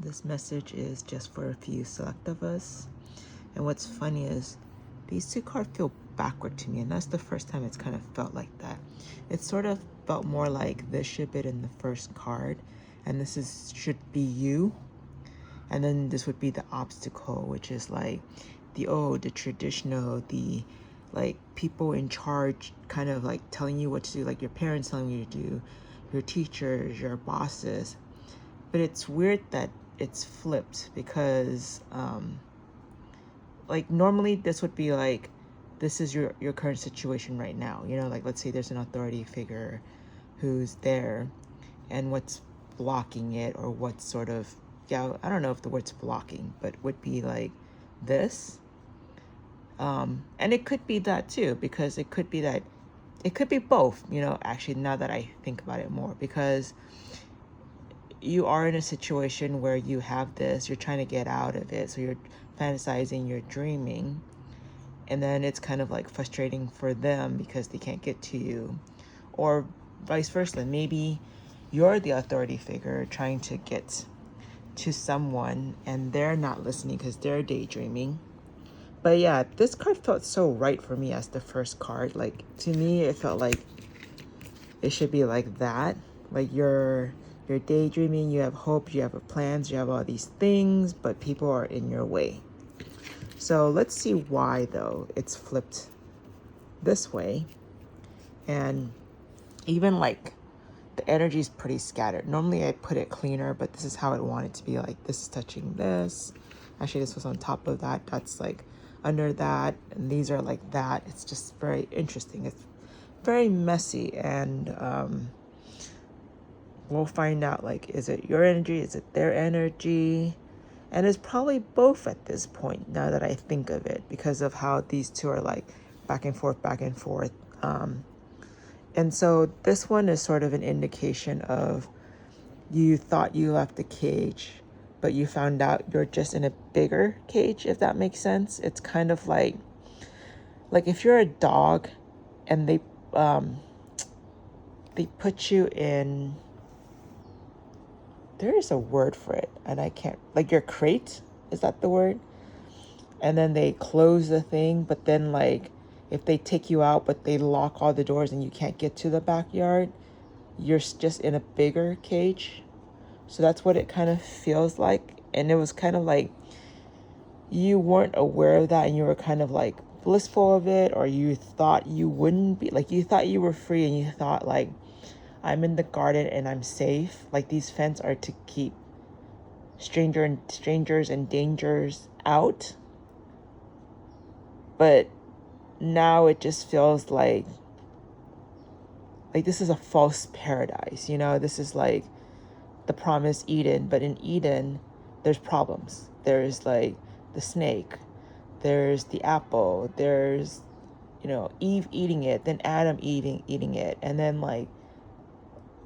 This message is just for a few select of us. And what's funny is these two cards feel backward to me, and that's the first time it's kind of felt like that. It sort of felt more like this should be in the first card, and this is should be you, and then this would be the obstacle, which is like the traditional, the like people in charge kind of like telling you what to do, like your parents telling you to do, your teachers, your bosses. But it's weird that it's flipped because like normally this would be like, this is your current situation right now, you know, like let's say there's an authority figure who's there, and what's blocking it, or what sort of, yeah, I don't know if the word's blocking, but would be like this. And it could be that too, because it could be that, it could be both, you know, actually, now that I think about it more, because you are in a situation where you have this, you're trying to get out of it, so you're fantasizing, you're dreaming, and then it's kind of like frustrating for them because they can't get to you, or vice versa. Maybe you're the authority figure trying to get to someone and they're not listening because they're daydreaming. But yeah, this card felt so right for me as the first card. Like, to me, it felt like it should be like that. Like you're daydreaming, you have hope, you have plans, you have all these things, but people are in your way. So let's see why though it's flipped this way. And even like the energy is pretty scattered. Normally I put it cleaner, but this is how I want it to be. Like, this is touching this. Actually, this was on top of that. That's like under that. And these are like that. It's just very interesting. It's very messy. And we'll find out, like, is it your energy? Is it their energy? And it's probably both at this point, now that I think of it, because of how these two are like back and forth, back and forth. And so this one is sort of an indication of, you thought you left the cage, but you found out you're just in a bigger cage, if that makes sense. It's kind of like if you're a dog and they put you in, there is a word for it and I can't, like your crate, is that the word? And then they close the thing, but then like if they take you out but they lock all the doors and you can't get to the backyard, you're just in a bigger cage. So that's what it kind of feels like. And it was kind of like you weren't aware of that, and you were kind of like blissful of it, or you thought you wouldn't be, like you thought you were free, and you thought like, I'm in the garden and I'm safe. Like, these fences are to keep strangers and dangers out. But now it just feels like this is a false paradise, you know? This is like the promised Eden, but in Eden there's problems. There's like the snake, there's the apple, there's, you know, Eve eating it, then Adam eating it, and then like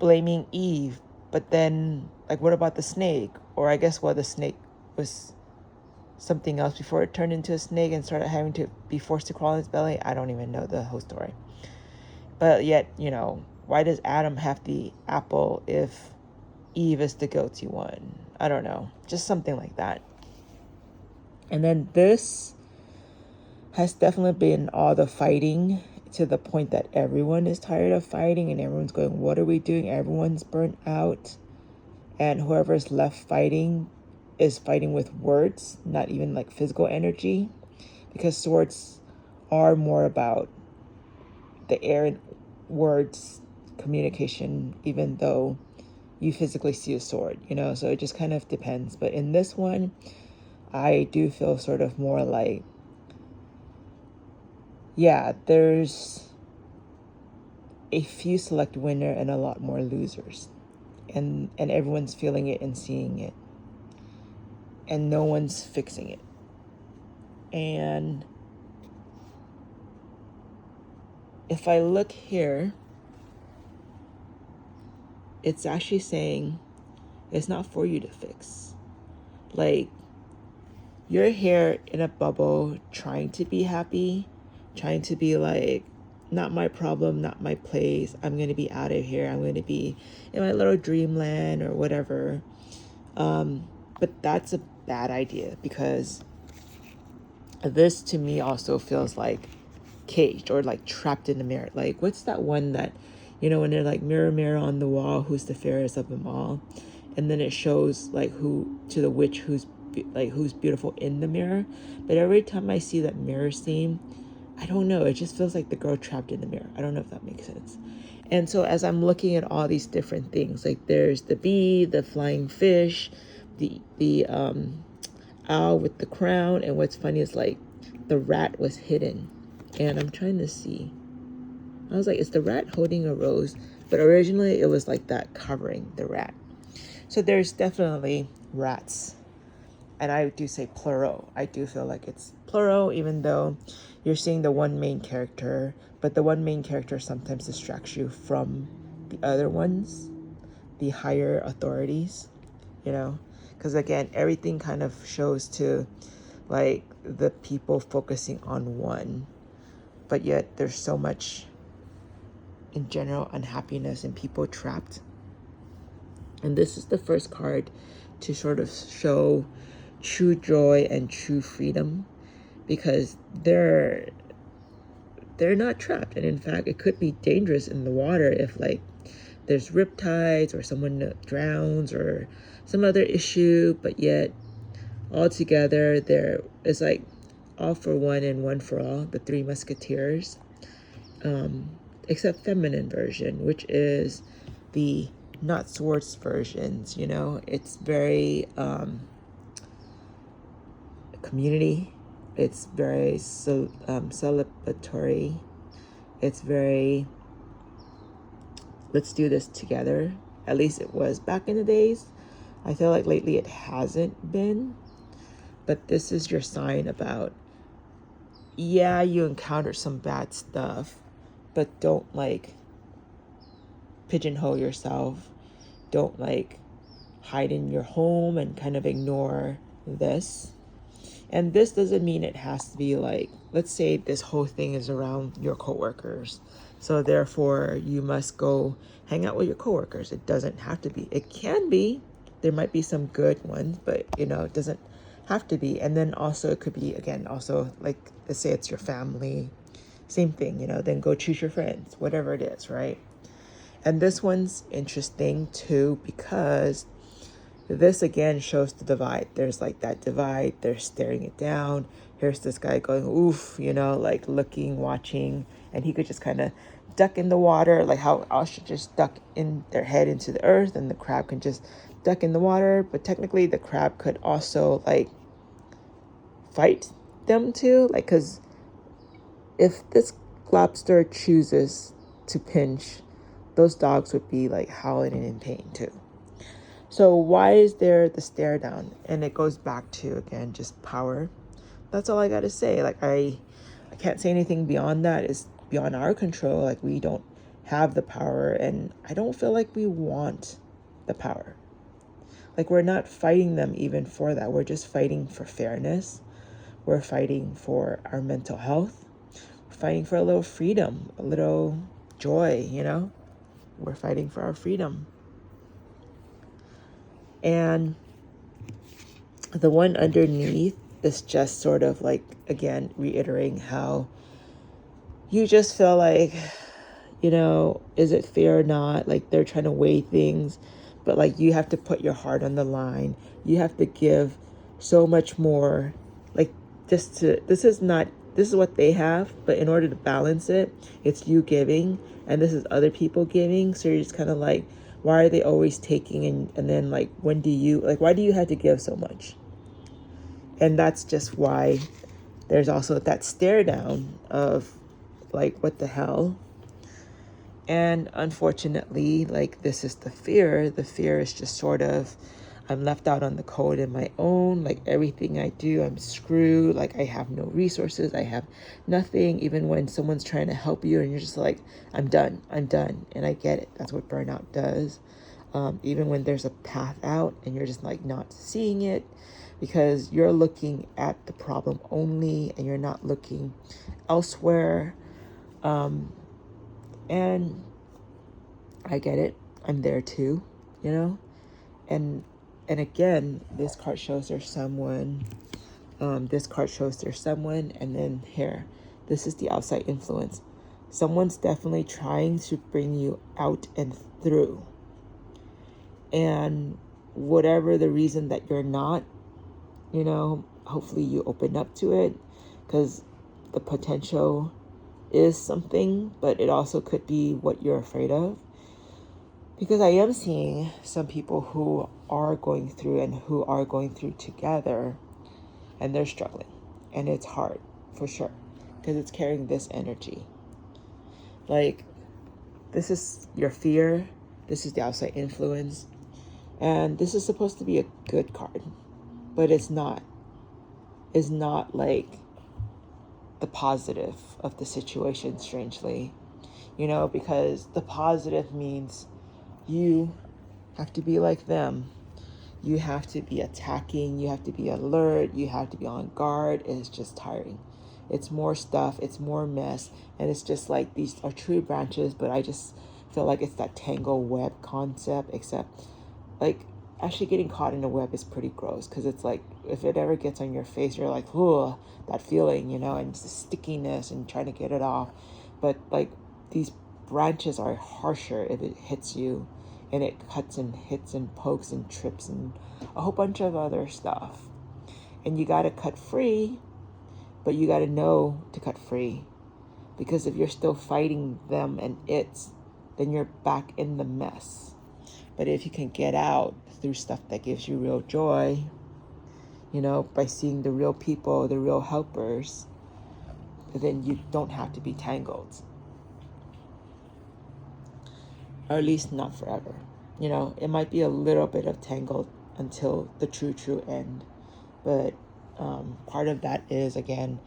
blaming Eve. But then like, what about the snake? Or I guess, well, the snake was something else before it turned into a snake and started having to be forced to crawl in its belly. I don't even know the whole story. But yet, you know, why does Adam have the apple if Eve is the guilty one? I don't know. Just something like that. And then this has definitely been all the fighting, to the point that everyone is tired of fighting and everyone's going, what are we doing? Everyone's burnt out. And whoever's left fighting is fighting with words, not even like physical energy, because swords are more about the air and words communication, even though you physically see a sword, you know? So it just kind of depends. But in this one, I do feel sort of more like, yeah, there's a few select winner and a lot more losers. And everyone's feeling it and seeing it. And no one's fixing it. And if I look here, it's actually saying it's not for you to fix. Like, you're here in a bubble trying to be happy, trying to be like, not my problem, not my place. I'm going to be out of here. I'm going to be in my little dreamland or whatever. But that's a bad idea, because this to me also feels like caged or like trapped in the mirror. Like, what's that one that, when they're like, mirror, mirror on the wall, who's the fairest of them all? And then it shows like who to the witch who's beautiful in the mirror. But every time I see that mirror scene, I don't know, it just feels like the girl trapped in the mirror. I don't know if that makes sense. And so as I'm looking at all these different things, like there's the bee, the flying fish, the owl with the crown, and what's funny is like the rat was hidden. And I'm trying to see. I was like, is the rat holding a rose? But originally it was like that covering the rat. So there's definitely rats. And I do say plural. I do feel like it's plural, even though you're seeing the one main character, but the one main character sometimes distracts you from the other ones, the higher authorities, because again, everything kind of shows to like the people focusing on one, but yet there's so much in general unhappiness and people trapped. And this is the first card to sort of show true joy and true freedom, because they're not trapped. And in fact, it could be dangerous in the water if like there's riptides or someone drowns or some other issue, but yet all together there is like all for one and one for all, the Three Musketeers, except feminine version, which is the not swords versions. It's very community, it's very celebratory, it's very let's do this together. At least it was back in the days. I feel like lately it hasn't been, but this is your sign about, yeah, you encounter some bad stuff, but don't like pigeonhole yourself. Don't like hide in your home and kind of ignore this. And this doesn't mean it has to be like, let's say this whole thing is around your coworkers, so therefore you must go hang out with your coworkers. It doesn't have to be. It can be. There might be some good ones, but it doesn't have to be. And then also it could be, again, also like, let's say it's your family, same thing, then go choose your friends, whatever it is, right? And this one's interesting too, because this again shows the divide. There's like that divide. They're staring it down. Here's this guy going, oof, like looking, watching, and he could just kind of duck in the water, like how owls should just duck in their head into the earth, and the crab can just duck in the water. But technically, the crab could also like fight them too, like, because if this lobster chooses to pinch, those dogs would be like howling and in pain too. So why is there the stare down? And it goes back to, again, just power. That's all I got to say. Like, I can't say anything beyond that. It's beyond our control. Like, we don't have the power, and I don't feel like we want the power. Like, we're not fighting them even for that. We're just fighting for fairness. We're fighting for our mental health. We're fighting for a little freedom, a little joy, We're fighting for our freedom. And the one underneath is just sort of like, again, reiterating how you just feel like, is it fair or not? Like, they're trying to weigh things, but like, you have to put your heart on the line. You have to give so much more. Like, this is what they have, but in order to balance it, it's you giving, and this is other people giving. So you're just kind of like, why are they always taking? And then like, why do you have to give so much? And that's just why there's also that stare down of like, what the hell? And unfortunately, like, this is the fear. The fear is just sort of, I'm left out on the cold in my own. Like, everything I do, I'm screwed. Like, I have no resources. I have nothing. Even when someone's trying to help you and you're just like, I'm done. And I get it. That's what burnout does. Even when there's a path out and you're just like not seeing it, because you're looking at the problem only and you're not looking elsewhere. And I get it. I'm there too, and And again, this card shows there's someone. This card shows there's someone. And then here, this is the outside influence. Someone's definitely trying to bring you out and through. And whatever the reason that you're not, hopefully you open up to it, because the potential is something, but it also could be what you're afraid of. Because I am seeing some people who are going through and who are going through together, and they're struggling. And it's hard, for sure, because it's carrying this energy. Like, this is your fear. This is the outside influence. And this is supposed to be a good card, but it's not. It's not like the positive of the situation, strangely. Because the positive means you have to be like them. You have to be attacking. You have to be alert. You have to be on guard. It's just tiring. It's more stuff. It's more mess. And it's just like these are tree branches, but I just feel like it's that tangle web concept, except like actually getting caught in a web is pretty gross, because it's like if it ever gets on your face, you're like, oh, that feeling, and it's the stickiness and trying to get it off. But like these branches are harsher if it hits you, and it cuts and hits and pokes and trips and a whole bunch of other stuff. And you got to cut free, but you got to know to cut free, because if you're still fighting them and then you're back in the mess. But if you can get out through stuff that gives you real joy, by seeing the real people, the real helpers, then you don't have to be tangled. Or at least not forever. It might be a little bit of tangled until the true end. But part of that is, again,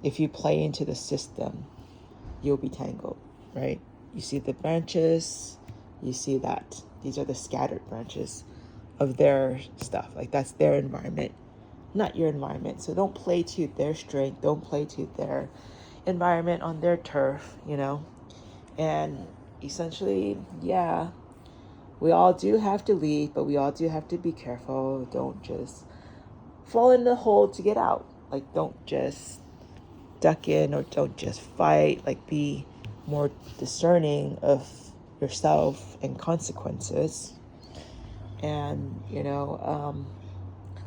if you play into the system, you'll be tangled, right? You see the branches, you see that these are the scattered branches of their stuff. Like, that's their environment, not your environment. So don't play to their strength. Don't play to their environment on their turf, And essentially, yeah, we all do have to leave, but we all do have to be careful. Don't just fall in the hole to get out. Like, don't just duck in, or don't just fight. Like, be more discerning of yourself and consequences. And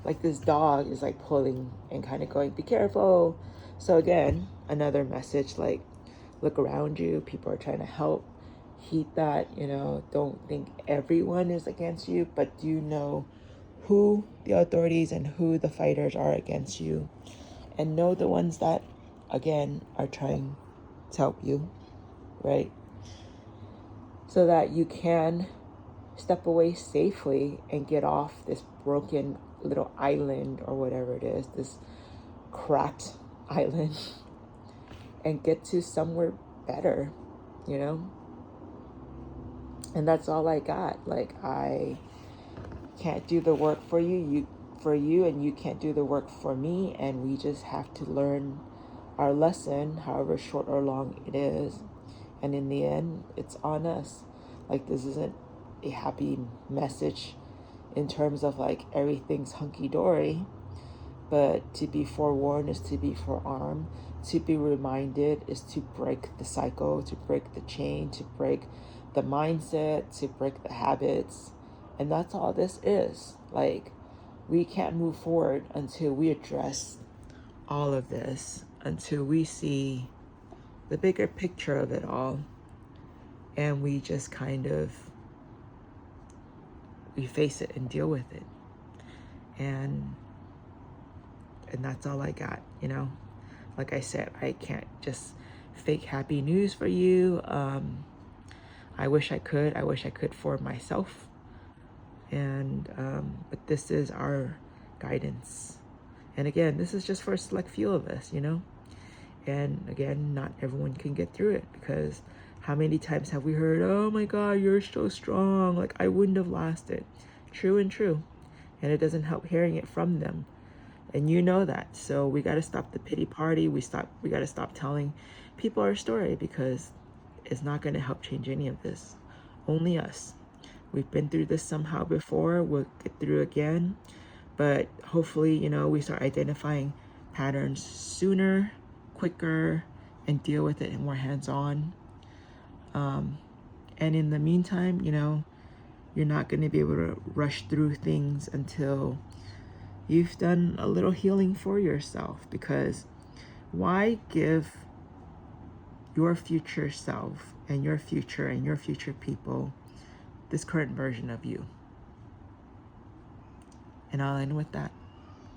like this dog is like pulling and kind of going, be careful. So again, another message, like, look around you. People are trying to help. Heed that. Don't think everyone is against you, but do know who the authorities and who the fighters are against you, and know the ones that, again, are trying to help you, right? So that you can step away safely and get off this broken little island, or whatever it is, this cracked island, and get to somewhere better, And that's all I got. Like, I can't do the work for you, and you can't do the work for me, and we just have to learn our lesson, however short or long it is. And in the end, it's on us. Like, this isn't a happy message in terms of like everything's hunky-dory, but to be forewarned is to be forearmed. To be reminded is to break the cycle, to break the chain, to break the mindset, to break the habits. And that's all this is. Like, we can't move forward until we address all of this, until we see the bigger picture of it all, and we just kind of, we face it and deal with it. And that's all I got, Like I said, I can't just fake happy news for you. I wish I could. I wish I could for myself. And but this is our guidance. And again, this is just for a select few of us, And again, not everyone can get through it, because how many times have we heard, oh my God, you're so strong. Like, I wouldn't have lasted. True and true. And it doesn't help hearing it from them. And you know that. So we got to stop the pity party. We got to stop telling people our story, because it's not going to help change any of this. Only us. We've been through this somehow before. We'll get through again. But hopefully, you know, we start identifying patterns sooner, quicker, and deal with it more hands-on. And in the meantime, you know, you're not going to be able to rush through things until you've done a little healing for yourself. Because why give your future self and your future people this current version of you? And I'll end with that.